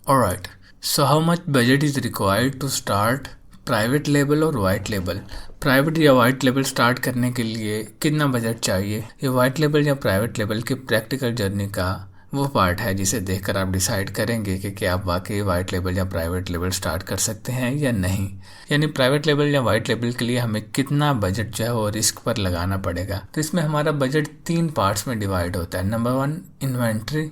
Alright, so how much budget is required to start private label और white label? Private या white label start करने के लिए कितना बजट चाहिए? ये वाइट लेबल या प्राइवेट लेबल की प्रैक्टिकल जर्नी का वो पार्ट है जिसे देखकर आप डिसाइड करेंगे कि क्या आप वाकई वाइट लेबल या प्राइवेट लेबल स्टार्ट कर सकते हैं या नहीं। यानी प्राइवेट लेबल या वाइट लेबल के लिए हमें कितना बजट जो है वो रिस्क पर लगाना पड़ेगा। तो इसमें हमारा बजट 3 पार्ट्स में डिवाइड होता है। Number 1 inventory,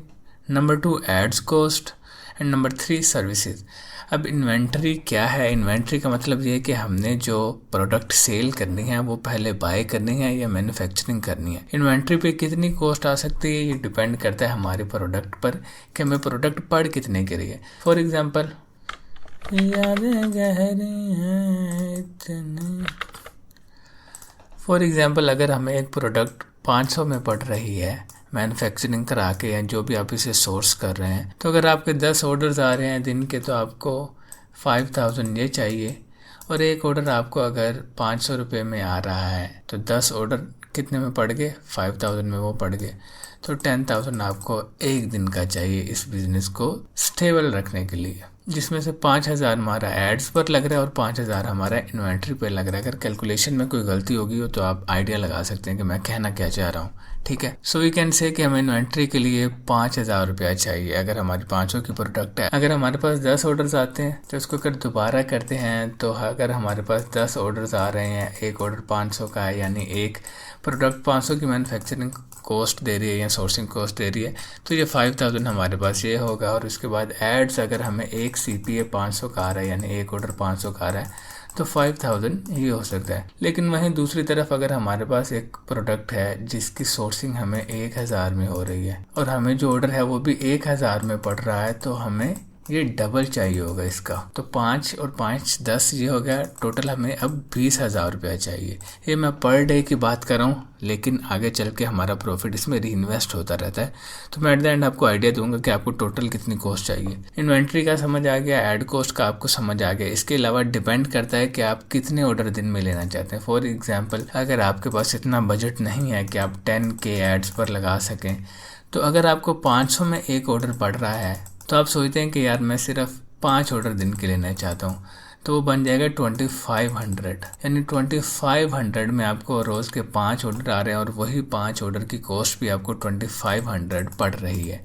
number 2 ads cost and number 3 services. अब इन्वेंट्री क्या है? इन्वेंट्री का मतलब ये है कि हमने जो प्रोडक्ट सेल करनी है वो पहले बाय करनी है या मैन्युफैक्चरिंग करनी है। इन्वेंट्री पे कितनी कॉस्ट आ सकती है ये डिपेंड करता है हमारे प्रोडक्ट पर कि हमें प्रोडक्ट पड़ कितने की रही है। फॉर एग्जांपल, यादें गहरी हैं इतनी। फॉर एग्जांपल, अगर हमें एक प्रोडक्ट 500 में पड़ रही है मैन्युफैक्चरिंग करा के या जो भी आप इसे सोर्स कर रहे हैं, तो अगर आपके 10 ऑर्डर्स आ रहे हैं दिन के तो आपको 5000 ये चाहिए। और एक ऑर्डर आपको अगर 500 रुपये में आ रहा है तो 10 ऑर्डर कितने में पड़ गए? 5000 में वो पड़ गए। तो 10,000 आपको एक दिन का चाहिए इस बिजनेस को स्टेबल रखने के लिए, जिसमें से 5000 हमारा एड्स पर लग रहा है और 5000 हमारा इन्वेंट्री पर लग रहा है। अगर कैलकुलेशन में कोई गलती होगी हो तो आप आइडिया लगा सकते हैं कि मैं कहना क्या चाह रहा हूँ। ठीक है, सो वी कैन से कि हमें इन्वेंट्री के लिए 5000 रुपया चाहिए अगर हमारी 500 की प्रोडक्ट है। अगर हमारे पास 10 ऑर्डर्स आते हैं तो इसको अगर दोबारा करते हैं तो अगर हमारे पास 10 ऑर्डर्स आ रहे हैं, एक ऑर्डर 500 का है, यानी एक प्रोडक्ट 500 की मैन्युफैक्चरिंग कॉस्ट दे रही है या सोर्सिंग कॉस्ट दे रही है, तो ये 5000 हमारे पास ये होगा। और उसके बाद एड्स, अगर हमें एक CPA 500 का आ रहा है यानी एक ऑर्डर 500 का आ रहा है तो 5000 ये हो सकता है। लेकिन वहीं दूसरी तरफ अगर हमारे पास एक प्रोडक्ट है जिसकी सोर्सिंग हमें 1000 में हो रही है और हमें जो ऑर्डर है वो भी 1000 में पड़ रहा है, तो हमें ये डबल चाहिए होगा इसका। तो 5 और 5 10 ये हो गया, टोटल हमें अब 20,000 रुपया चाहिए। ये मैं पर डे की बात कर रहा हूँ, लेकिन आगे चल के हमारा प्रॉफिट इसमें रीइन्वेस्ट होता रहता है। तो मैं एट द एंड आपको आइडिया दूंगा कि आपको टोटल कितनी कॉस्ट चाहिए। इन्वेंट्री का समझ आ गया, एड कॉस्ट का आपको समझ आ गया। इसके अलावा डिपेंड करता है कि आप कितने ऑर्डर दिन में लेना चाहते हैं। फॉर एग्जाम्पल, अगर आपके पास इतना बजट नहीं है कि आप 10K एड्स पर लगा सकें, तो अगर आपको 500 में एक ऑर्डर पड़ रहा है तो आप सोचते हैं कि यार मैं सिर्फ 5 ऑर्डर दिन के लेना चाहता हूँ, तो वो बन जाएगा 2500। यानी 2500 में आपको रोज़ के 5 ऑर्डर आ रहे हैं और वही 5 ऑर्डर की कॉस्ट भी आपको 2500 पड़ रही है।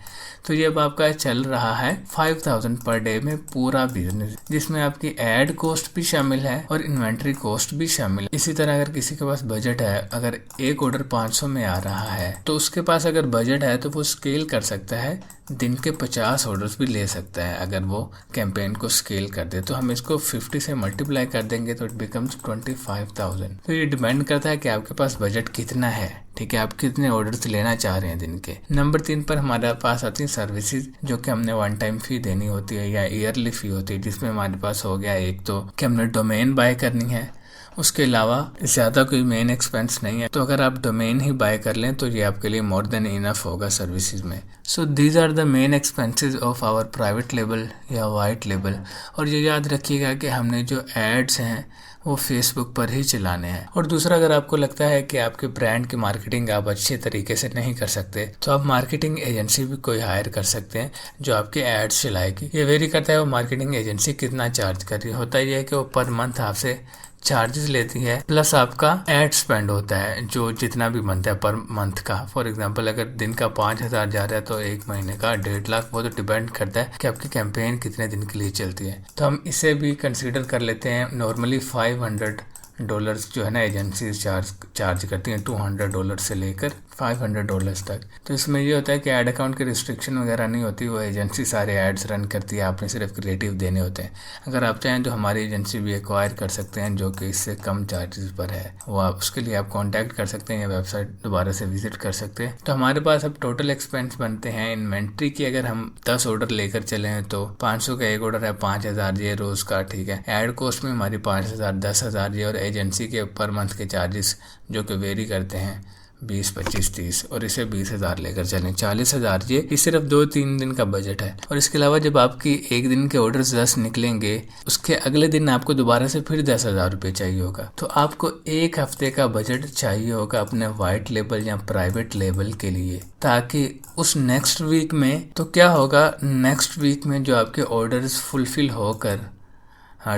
तो ये अब आपका चल रहा है 5000 पर डे में पूरा बिजनेस, जिसमें आपकी एड कॉस्ट भी शामिल है और इन्वेंट्री कॉस्ट भी शामिल है। इसी तरह अगर किसी के पास बजट है, अगर एक ऑर्डर 500 में आ रहा है तो उसके पास अगर बजट है तो वो स्केल कर सकता है, दिन के 50 ऑर्डर्स भी ले सकता है। अगर वो कैंपेन को स्केल कर दे तो हम इसको 50 से मल्टीप्लाई कर देंगे तो इट बिकम्स 25,000। तो ये डिपेंड करता है कि आपके पास बजट कितना है। ठीक है, आप कितने ऑर्डर्स लेना चाह रहे हैं दिन के। नंबर 3 पर हमारे पास आती है सर्विसेज, जो कि हमने वन टाइम फी देनी होती है या ईयरली फी होती है, जिसमें हमारे पास हो गया एक तो कि हमने डोमेन बाय करनी है, उसके अलावा ज़्यादा कोई मेन एक्सपेंस नहीं है। तो अगर आप डोमेन ही बाय कर लें तो ये आपके लिए मोर देन इनफ होगा सर्विसेज में। So these are the main expenses of our private label या वाइट लेबल। और ये याद रखिएगा कि हमने जो एड्स हैं वो फेसबुक पर ही चलाने हैं। और दूसरा, अगर आपको लगता है कि आपके ब्रांड की मार्केटिंग आप अच्छे तरीके से नहीं कर सकते तो आप मार्केटिंग एजेंसी भी कोई हायर कर सकते हैं जो आपके एड्स चलाएगी। ये वेरी करता है वो मार्केटिंग एजेंसी कितना चार्ज कर रही है। होता ये है कि वो पर मंथ आपसे चार्जेस लेती है प्लस आपका एड स्पेंड होता है जो जितना भी बनता है पर मंथ का। फॉर एग्जांपल, अगर दिन का 5000 जा रहा है तो एक महीने का 1.5 लाख, वो तो डिपेंड करता है कि आपकी कैंपेन कितने दिन के लिए चलती है। तो हम इसे भी कंसीडर कर लेते हैं। नॉर्मली $500 जो है ना एजेंसी चार्ज करती हैं, $200 से लेकर $500 तक। तो इसमें ये होता है कि ऐड अकाउंट की रिस्ट्रिक्शन वगैरह नहीं होती, वो एजेंसी सारे एड्स रन करती है, आपने सिर्फ क्रिएटिव देने होते हैं। अगर आप चाहें तो हमारी एजेंसी भी एक्वायर कर सकते हैं जो कि इससे कम चार्जेस पर है। वो आप उसके लिए आप कॉन्टैक्ट कर सकते हैं या वेबसाइट दोबारा से विजिट कर सकते हैं। तो हमारे पास अब टोटल एक्सपेंस बनते हैं इन्वेंट्री की। अगर हम 10 ऑर्डर लेकर चले हैं तो 500 का एक ऑर्डर है, 5000 ये रोज का। ठीक है, एड कॉस्ट में हमारी 5000 10,000 ये, और एजेंसी के पर मंथ के चार्जेस जो कि वेरी करते हैं 20, 25, 30 और इसे 20,000 लेकर चलें। 40,000 ये सिर्फ 2-3 दिन का बजट है। और इसके अलावा जब आपकी एक दिन के ऑर्डर्स 10 निकलेंगे, उसके अगले दिन आपको दोबारा से फिर 10,000 रुपये चाहिए होगा। तो आपको एक हफ्ते का बजट चाहिए होगा अपने वाइट लेबल या प्राइवेट लेबल के लिए, ताकि उस नेक्स्ट वीक में तो क्या होगा, नेक्स्ट वीक में जो आपके ऑर्डर्स फुलफिल होकर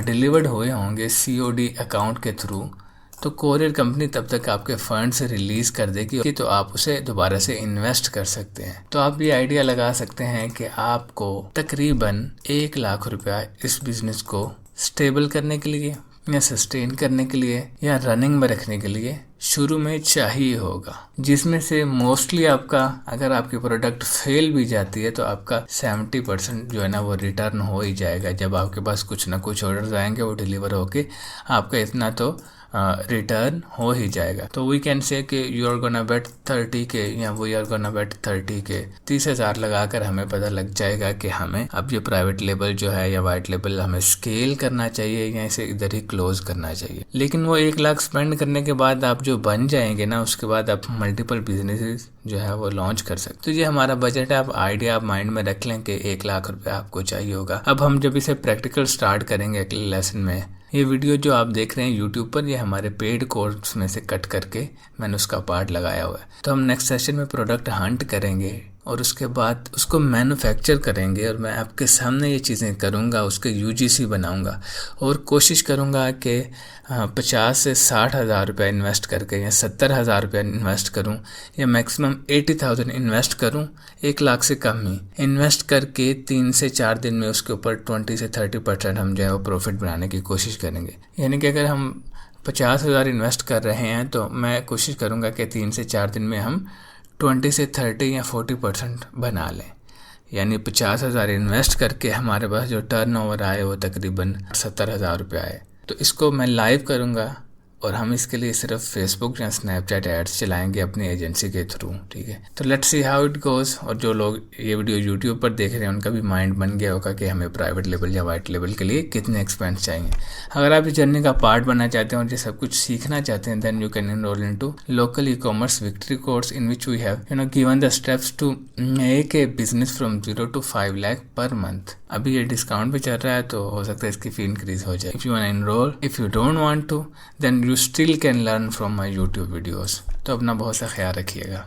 डिलीवर्ड हुए होंगे COD अकाउंट के थ्रू, तो कोरियर कंपनी तब तक आपके फंड्स रिलीज कर देगी, तो आप उसे दोबारा से इन्वेस्ट कर सकते हैं। तो आप ये आइडिया लगा सकते हैं कि आपको तकरीबन 1 लाख रुपया इस बिजनेस को स्टेबल करने के लिए या सस्टेन करने के लिए या रनिंग में रखने के लिए शुरू में चाहिए होगा, जिसमें से मोस्टली आपका, अगर आपकी प्रोडक्ट फेल भी जाती है तो आपका 70% जो है ना वो रिटर्न हो ही जाएगा। जब आपके पास कुछ ना कुछ ऑर्डर्स आएंगे, वो डिलीवर होके आपका इतना तो रिटर्न हो ही जाएगा। तो वी कैन से कि you are gonna bat 30K या we are gonna bat 30K, 30,000 लगाकर हमें पता लग जाएगा कि हमें अब ये प्राइवेट लेबल जो है या वाइट लेबल हमें स्केल करना चाहिए या इसे इधर ही क्लोज करना चाहिए। लेकिन वो 1 लाख स्पेंड करने के बाद आप जो बन जाएंगे ना, उसके बाद आप मल्टीपल बिजनेसेस जो है वो लॉन्च कर सकते। तो ये हमारा बजट है। आप आइडिया आप माइंड में रख लें कि 1 लाख रुपया आपको चाहिए होगा। अब हम जब इसे प्रैक्टिकल स्टार्ट करेंगे अगले लेसन में, ये वीडियो जो आप देख रहे हैं यूट्यूब पर, ये हमारे पेड कोर्स में से कट करके मैंने उसका पार्ट लगाया हुआ है। तो हम नेक्स्ट सेशन में प्रोडक्ट हंट करेंगे और उसके बाद उसको मैन्युफैक्चर करेंगे और मैं आपके सामने ये चीज़ें करूँगा, उसके UGC बनाऊँगा और कोशिश करूँगा कि 50 से 60,000 रुपये इन्वेस्ट करके या 70,000 रुपये इन्वेस्ट करूँ या मैक्सिमम 80,000 इन्वेस्ट करूँ, 1 लाख से कम ही इन्वेस्ट करके 3 से 4 दिन में उसके ऊपर 20 से 30% हम जो है वो प्रॉफिट बनाने की कोशिश करेंगे। यानी कि अगर हम 50,000 इन्वेस्ट कर रहे हैं तो मैं कोशिश करूँगा कि 3 से 4 दिन में हम 20 से 30 या 40% बना लें। यानी 50,000 इन्वेस्ट करके हमारे पास जो टर्नओवर आए वो तकरीबन 70,000 रुपये आए। तो इसको मैं लाइव करूँगा और हम इसके लिए सिर्फ फेसबुक या स्नैपचैट एड्स चलाएंगे अपनी एजेंसी के थ्रू, ठीक है। तो let's see how it goes. और जो लोग ये वीडियो यूट्यूब पर देख रहे हैं उनका भी माइंड बन गया होगा कि हमें प्राइवेट लेबल या वाइट लेबल के लिए कितने एक्सपेंस चाहिए। अगर आप इस जर्नी का पार्ट बनना चाहते हैं और ये सब कुछ सीखना चाहते हैं, then you can enroll into local e-commerce victory course in which we have given the steps to make a business from 0 to 5 lakh per month. अभी ये डिस्काउंट भी चल रहा है तो हो सकता है इसकी फी इंक्रीज हो जाए। If you want enroll, if you don't want to, then you still can learn from my YouTube videos। तो अपना बहुत सा ख्याल रखिएगा।